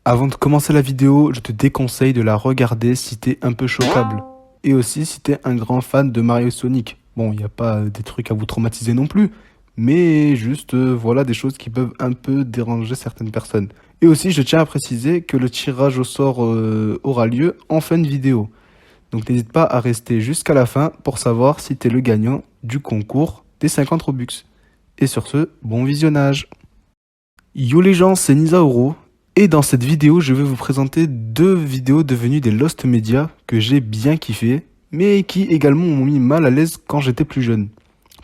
Avant de commencer la vidéo, je te déconseille de la regarder si t'es un peu choquable. Et aussi si t'es un grand fan de Mario et Sonic. Bon, il n'y a pas des trucs à vous traumatiser non plus, mais juste voilà des choses qui peuvent un peu déranger certaines personnes. Et aussi, je tiens à préciser que le tirage au sort aura lieu en fin de vidéo. Donc n'hésite pas à rester jusqu'à la fin pour savoir si t'es le gagnant du concours des 50 Robux. Et sur ce, bon visionnage. Yo les gens, c'est Nisaoro. Et dans cette vidéo, je vais vous présenter deux vidéos devenues des Lost Media que j'ai bien kiffé, mais qui également m'ont mis mal à l'aise quand j'étais plus jeune.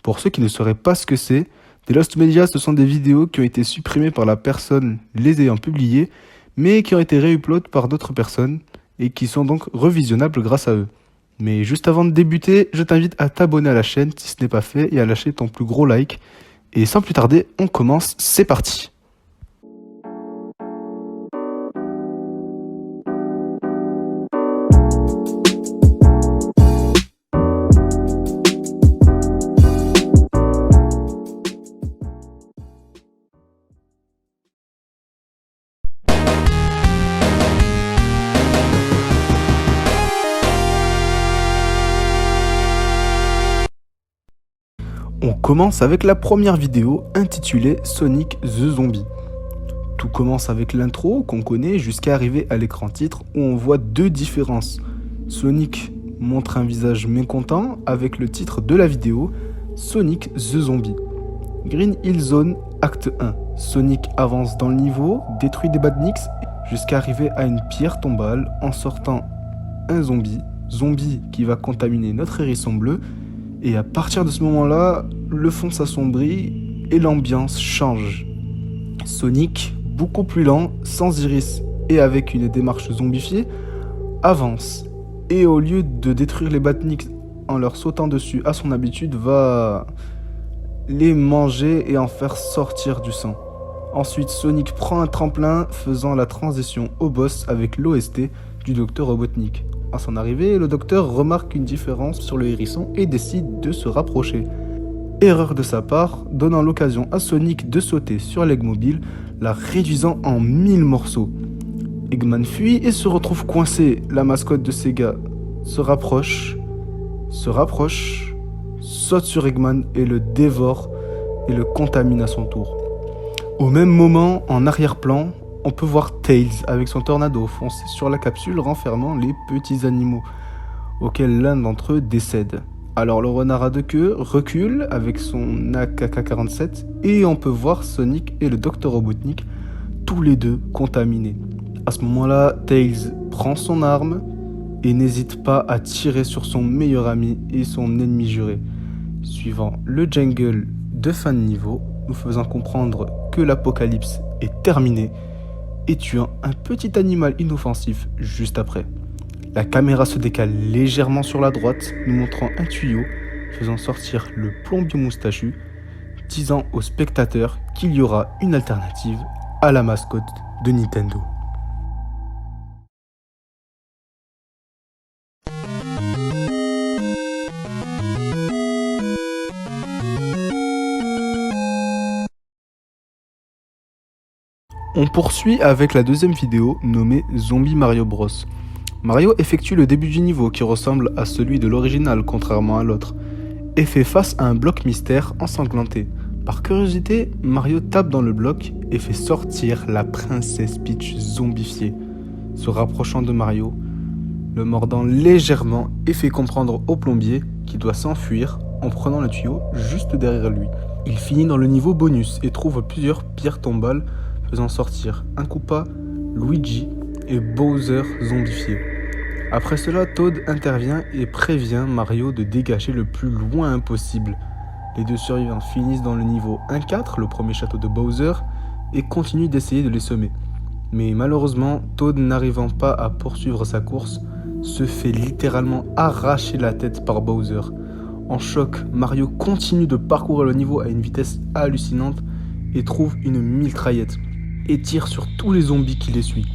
Pour ceux qui ne sauraient pas ce que c'est, des Lost Media, ce sont des vidéos qui ont été supprimées par la personne les ayant publiées, mais qui ont été réupload par d'autres personnes et qui sont donc revisionnables grâce à eux. Mais juste avant de débuter, je t'invite à t'abonner à la chaîne si ce n'est pas fait et à lâcher ton plus gros like. Et sans plus tarder, on commence, c'est parti! On commence avec la première vidéo intitulée Sonic the Zombie. Tout commence avec l'intro qu'on connaît jusqu'à arriver à l'écran titre où on voit deux différences. Sonic montre un visage mécontent avec le titre de la vidéo Sonic the Zombie. Green Hill Zone, acte 1. Sonic avance dans le niveau, détruit des badniks jusqu'à arriver à une pierre tombale en sortant un zombie qui va contaminer notre hérisson bleu. Et à partir de ce moment-là, le fond s'assombrit et l'ambiance change. Sonic, beaucoup plus lent, sans iris et avec une démarche zombifiée, avance. Et au lieu de détruire les badniks en leur sautant dessus à son habitude, va les manger et en faire sortir du sang. Ensuite, Sonic prend un tremplin, faisant la transition au boss avec l'OST du Dr Robotnik. À son arrivée, le docteur remarque une différence sur le hérisson et décide de se rapprocher. Erreur de sa part, donnant l'occasion à Sonic de sauter sur l'Eggmobile, la réduisant en 1000 morceaux. Eggman fuit et se retrouve coincé. La mascotte de Sega se rapproche, saute sur Eggman et le dévore et le contamine à son tour. Au même moment, en arrière-plan, on peut voir Tails avec son tornado foncer sur la capsule renfermant les petits animaux, auxquels l'un d'entre eux décède. Alors le renard à deux queues recule avec son AKK-47 et on peut voir Sonic et le Dr Robotnik tous les deux contaminés. À ce moment-là, Tails prend son arme et n'hésite pas à tirer sur son meilleur ami et son ennemi juré, suivant le jungle de fin de niveau, nous faisant comprendre que l'apocalypse est terminée et tuant un petit animal inoffensif juste après. La caméra se décale légèrement sur la droite, nous montrant un tuyau faisant sortir le plombier moustachu, disant aux spectateurs qu'il y aura une alternative à la mascotte de Nintendo. On poursuit avec la deuxième vidéo nommée Zombie Mario Bros. Mario effectue le début du niveau qui ressemble à celui de l'original contrairement à l'autre et fait face à un bloc mystère ensanglanté. Par curiosité, Mario tape dans le bloc et fait sortir la princesse Peach zombifiée. Se rapprochant de Mario, le mordant légèrement et fait comprendre au plombier qu'il doit s'enfuir en prenant le tuyau juste derrière lui. Il finit dans le niveau bonus et trouve plusieurs pierres tombales faisant sortir un Koopa, Luigi et Bowser zombifiés. Après cela, Toad intervient et prévient Mario de dégager le plus loin possible. Les deux survivants finissent dans le niveau 1-4, le premier château de Bowser, et continuent d'essayer de les semer. Mais malheureusement, Toad n'arrivant pas à poursuivre sa course, se fait littéralement arracher la tête par Bowser. En choc, Mario continue de parcourir le niveau à une vitesse hallucinante et trouve une mitraillette et tire sur tous les zombies qui les suivent.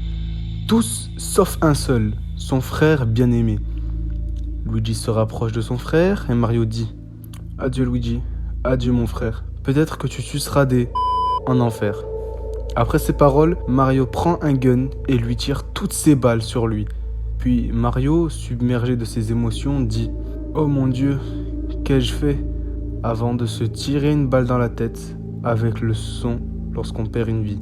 Tous sauf un seul, son frère bien-aimé. Luigi se rapproche de son frère et Mario dit « Adieu Luigi, adieu mon frère, peut-être que tu suceras des... en enfer ». Après ces paroles, Mario prend un gun et lui tire toutes ses balles sur lui. Puis Mario, submergé de ses émotions, dit « Oh mon Dieu, qu'ai-je fait ?» avant de se tirer une balle dans la tête avec le son lorsqu'on perd une vie.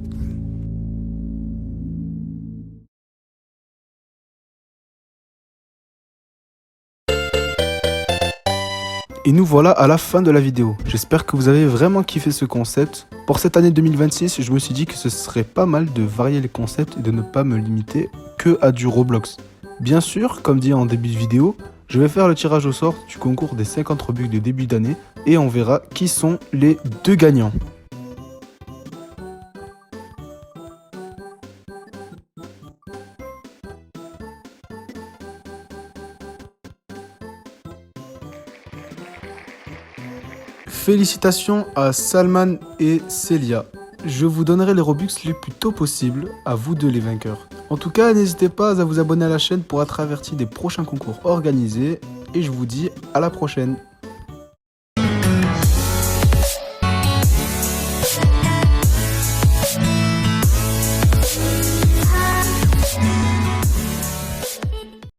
Et nous voilà à la fin de la vidéo. J'espère que vous avez vraiment kiffé ce concept. Pour cette année 2026, je me suis dit que ce serait pas mal de varier les concepts et de ne pas me limiter que à du Roblox. Bien sûr, comme dit en début de vidéo, je vais faire le tirage au sort du concours des 50 Robux de début d'année et on verra qui sont les 2 gagnants. Félicitations à Salman et Célia. Je vous donnerai les Robux les plus tôt possible, à vous deux les vainqueurs. En tout cas, n'hésitez pas à vous abonner à la chaîne pour être averti des prochains concours organisés et je vous dis à la prochaine.